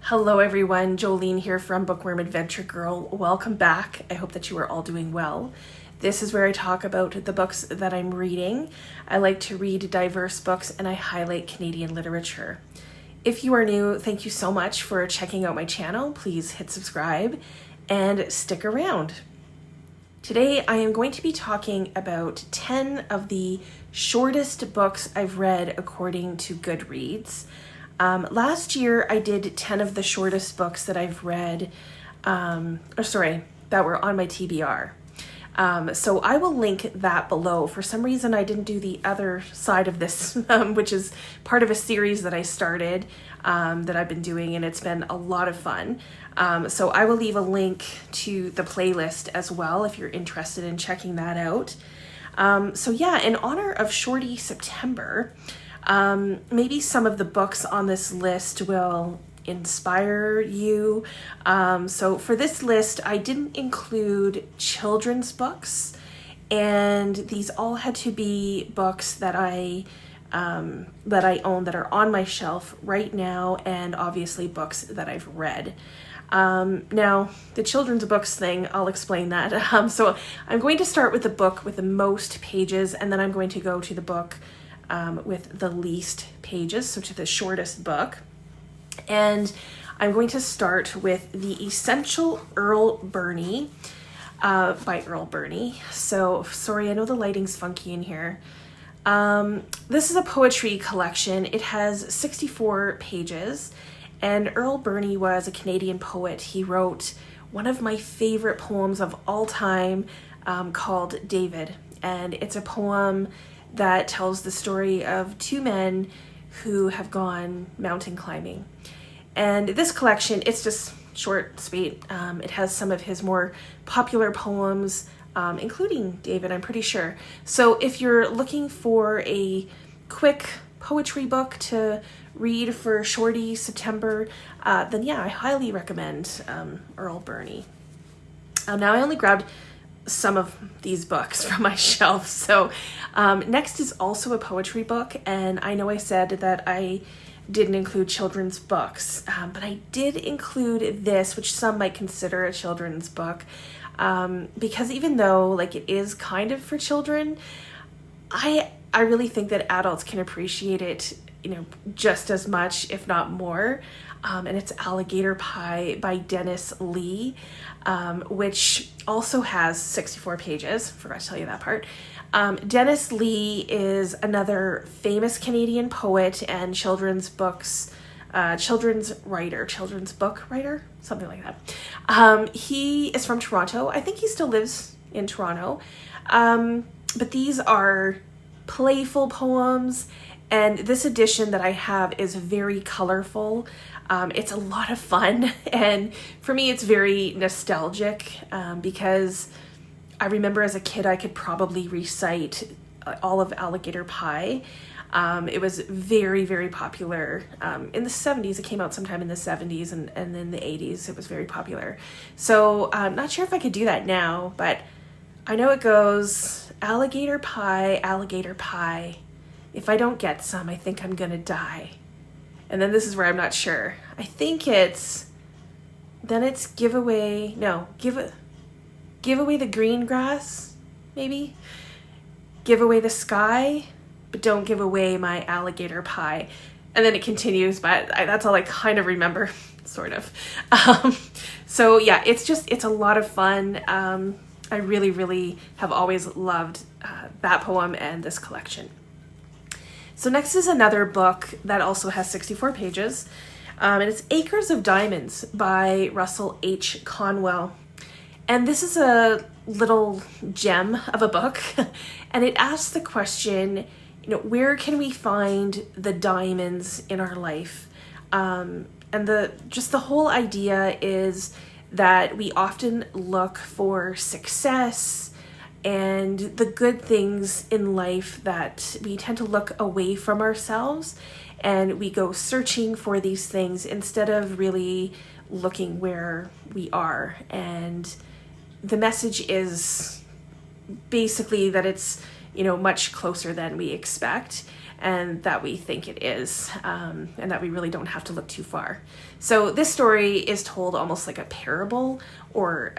Hello everyone, Jolene here from Bookworm Adventure Girl. Welcome back. I hope that you are all doing well. This is where I talk about the books that I'm reading. I like to read diverse books and I highlight Canadian literature. If you are new, thank you so much for checking out my channel. Please hit subscribe and stick around. Today I am going to be talking about 10 of the shortest books I've read according to Goodreads. Last year I did 10 of the shortest books that I've read, that were on my TBR. So I will link that below. For some reason I didn't do the other side of this, which is part of a series that I started, that I've been doing, and it's been a lot of fun. So I will leave a link to the playlist as well if you're interested in checking that out. So yeah, in honor of Shorty September, maybe some of the books on this list will inspire you. So for this list, I didn't include children's books, and these all had to be books that I own that are on my shelf right now, and obviously books that I've read. Now, the children's books thing, I'll explain that. So I'm going to start with the book with the most pages, and then I'm going to go to the book with the least pages, so to the shortest book. And I'm going to start with The Essential Earle Birney by Earle Birney. So, sorry, I know the lighting's funky in here. This is a poetry collection. It has 64 pages, and Earle Birney was a Canadian poet. He wrote one of my favorite poems of all time called David, and it's a poem that tells the story of two men who have gone mountain climbing. And this collection, it's just short, sweet. It has some of his more popular poems, including David, I'm pretty sure. So if you're looking for a quick poetry book to read for Shorty September, then yeah, I highly recommend Earle Birney. Now I only grabbed some of these books from my shelf. So next is also a poetry book, and I know I said that I didn't include children's books, but I did include this, which some might consider a children's book, because even though like it is kind of for children, I really think that adults can appreciate it, just as much, if not more. And it's Alligator Pie by Dennis Lee, which also has 64 pages. Forgot to tell you that part. Dennis Lee is another famous Canadian poet and children's book writer, something like that. He is from Toronto. I think he still lives in Toronto. But these are playful poems, and this edition that I have is very colorful. It's a lot of fun, and for me it's very nostalgic, because I remember as a kid I could probably recite all of Alligator Pie. It was very, very popular in the 70s. It came out sometime in the 70s, and in the 80s it was very popular. So I'm not sure if I could do that now, but I know it goes, Alligator Pie, Alligator Pie. If I don't get some, I think I'm gonna die. And then this is where I'm not sure. I think it's give away the green grass, maybe? Give away the sky, but don't give away my alligator pie. And then it continues, but that's all I kind of remember, sort of. So yeah, it's a lot of fun. I really, really have always loved that poem and this collection. So next is another book that also has 64 pages, and it's Acres of Diamonds by Russell H. Conwell. And this is a little gem of a book, and it asks the question, where can we find the diamonds in our life? And the whole idea is that we often look for success and the good things in life, that we tend to look away from ourselves and we go searching for these things instead of really looking where we are. And the message is basically that it's, much closer than we expect. and that we think it is, and that we really don't have to look too far. So this story is told almost like a parable or,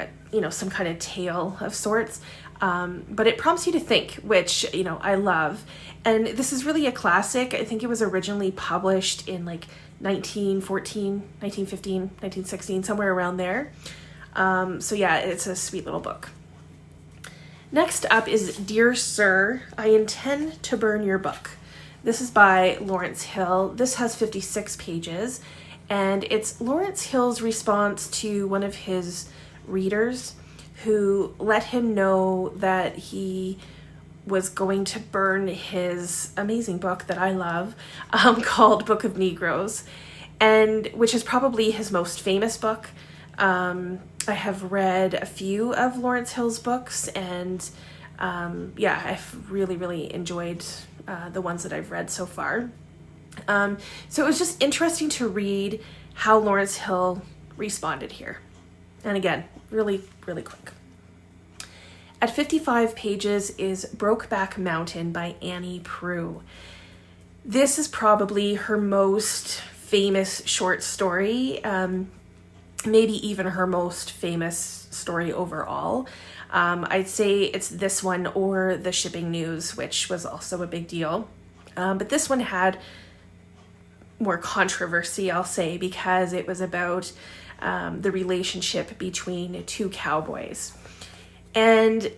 some kind of tale of sorts, but it prompts you to think, which, I love. And this is really a classic. I think it was originally published in like 1914, 1915, 1916, somewhere around there. So yeah, it's a sweet little book. Next up is Dear Sir, I Intend to Burn Your Book. This is by Lawrence Hill. This has 56 pages, and it's Lawrence Hill's response to one of his readers who let him know that he was going to burn his amazing book that I love, called Book of Negroes, and which is probably his most famous book. I have read a few of Lawrence Hill's books, and I've really, really enjoyed the ones that I've read so far. So it was just interesting to read how Lawrence Hill responded here. And again, really, really quick. At 55 pages is Brokeback Mountain by Annie Proulx. This is probably her most famous short story, maybe even her most famous story overall. I'd say it's this one or The Shipping News, which was also a big deal. But this one had more controversy, I'll say, because it was about the relationship between two cowboys. And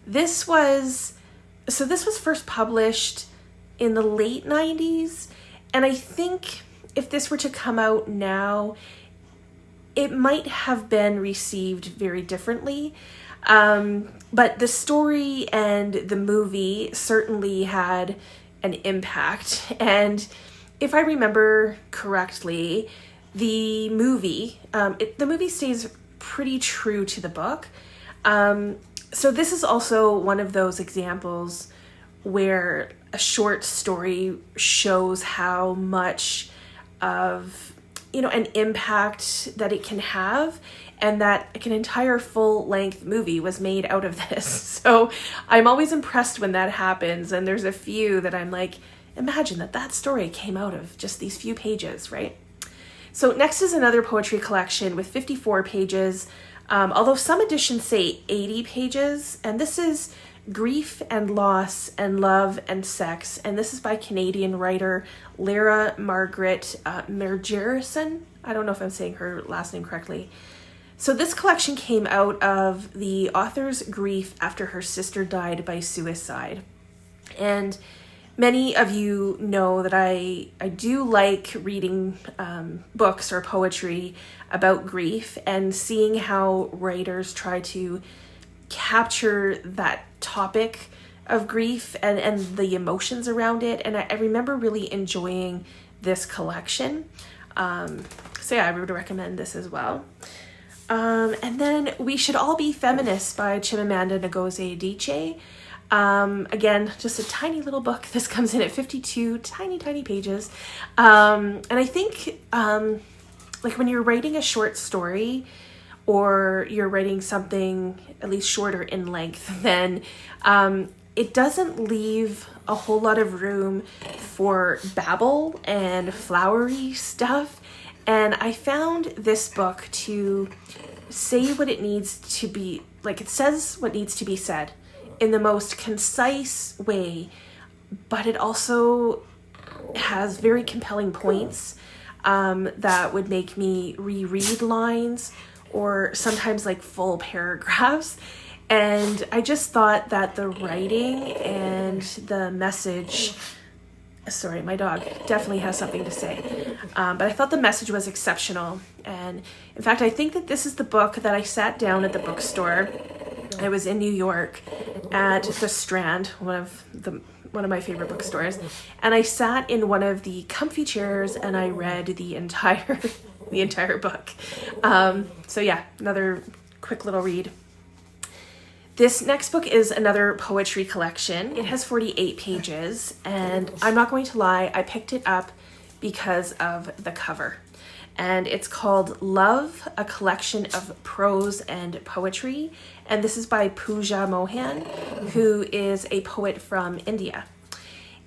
this was first published in the late 90s. And I think if this were to come out now, it might have been received very differently. But the story and the movie certainly had an impact. And if I remember correctly, the movie stays pretty true to the book. So this is also one of those examples where a short story shows how much of, an impact that it can have, and that an entire full-length movie was made out of this. So I'm always impressed when that happens, and there's a few that I'm like, imagine that story came out of just these few pages, right? So next is another poetry collection with 54 pages, although some editions say 80 pages, and this is Grief and Loss and Love and Sex, and this is by Canadian writer Lara Margaret Marjerrison. I don't know if I'm saying her last name correctly. So this collection came out of the author's grief after her sister died by suicide. And many of you know that I do like reading books or poetry about grief and seeing how writers try to capture that topic of grief and the emotions around it. And I remember really enjoying this collection. So yeah, I would recommend this as well. And then We Should All Be Feminists by Chimamanda Ngozi Adichie. Again, just a tiny little book. This comes in at 52 tiny pages. And I think like when you're writing a short story, or you're writing something at least shorter in length, then it doesn't leave a whole lot of room for babble and flowery stuff. And I found this book to say what it needs to be, like it says what needs to be said in the most concise way, but it also has very compelling points that would make me reread lines or sometimes like full paragraphs. And I just thought that the writing and the message, sorry, my dog definitely has something to say, but I thought the message was exceptional. And in fact, I think that this is the book that I sat down at the bookstore. I was in New York at the Strand, one of my favorite bookstores, and I sat in one of the comfy chairs and I read the entire book. So yeah, another quick little read. This next book is another poetry collection. It has 48 pages, and I'm not going to lie, I picked it up because of the cover. And it's called Love, a Collection of Prose and Poetry. And this is by Puja Mohan, who is a poet from India.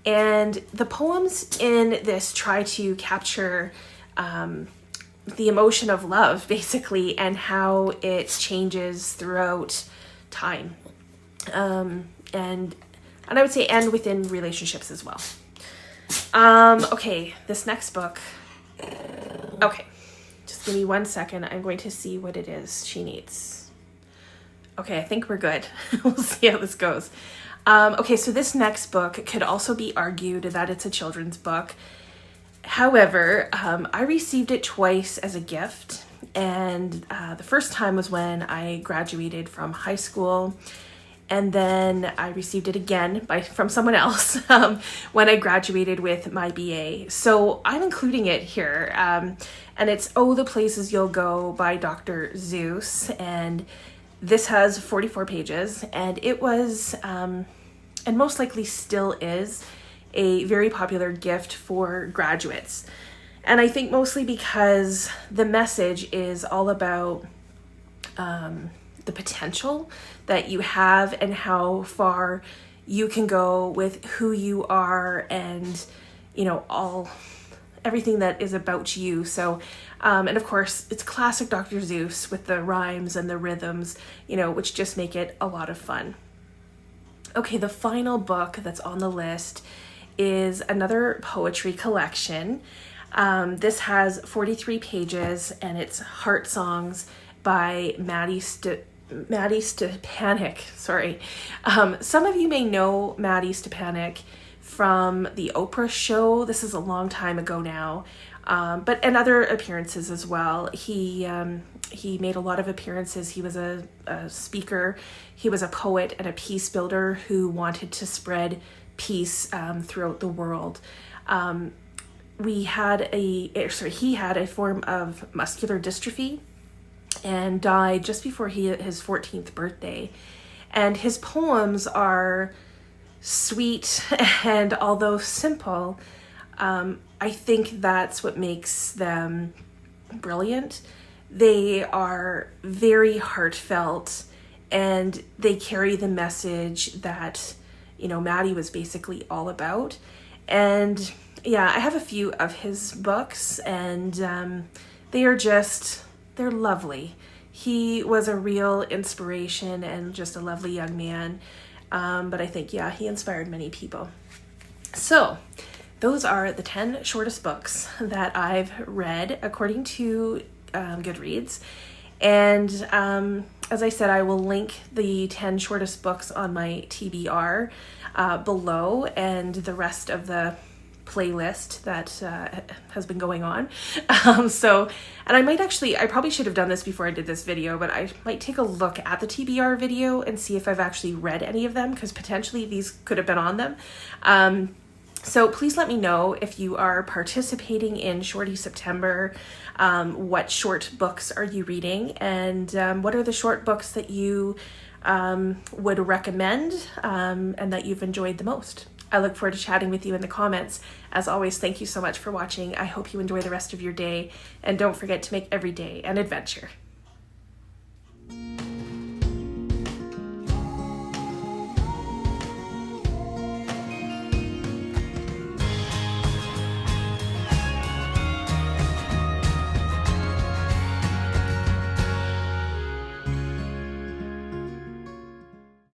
And the poems in this try to capture the emotion of love, basically, and how it changes throughout time. And I would say, and within relationships as well. Okay, this next book. Okay, just give me 1 second. I'm going to see what it is she needs. Okay, I think we're good. We'll see how this goes. Okay, so this next book could also be argued that it's a children's book. However, I received it twice as a gift, and the first time was when I graduated from high school, and then I received it again from someone else when I graduated with my BA. So I'm including it here, and it's Oh, the Places You'll Go by Dr. Seuss, and this has 44 pages, and it was, and most likely still is, a very popular gift for graduates. And I think mostly because the message is all about the potential that you have and how far you can go with who you are and, you know, everything that is about you. So, and of course, it's classic Dr. Seuss with the rhymes and the rhythms, you know, which just make it a lot of fun. Okay, the final book that's on the list is another poetry collection. This has 43 pages, and it's Heartsongs by Mattie Stepanek. Sorry. Some of you may know Mattie Stepanek from the Oprah show. This is a long time ago now, and other appearances as well. He made a lot of appearances. He was a speaker. He was a poet and a peace builder who wanted to spread peace throughout the world. He had a form of muscular dystrophy and died just before his 14th birthday. And his poems are sweet, and although simple, I think that's what makes them brilliant. They are very heartfelt, and they carry the message that, you know, Mattie was basically all about. And yeah, I have a few of his books, and they're lovely. He was a real inspiration and just a lovely young man. But I think, yeah, he inspired many people. So those are the 10 shortest books that I've read according to Goodreads. And as I said, I will link the 10 shortest books on my TBR below, and the rest of the playlist that has been going on. And I probably should have done this before I did this video, but I might take a look at the TBR video and see if I've actually read any of them, because potentially these could have been on them. So please let me know if you are participating in Shorty September. What short books are you reading, and what are the short books that you would recommend and that you've enjoyed the most? I look forward to chatting with you in the comments. As always, thank you so much for watching. I hope you enjoy the rest of your day, and don't forget to make every day an adventure.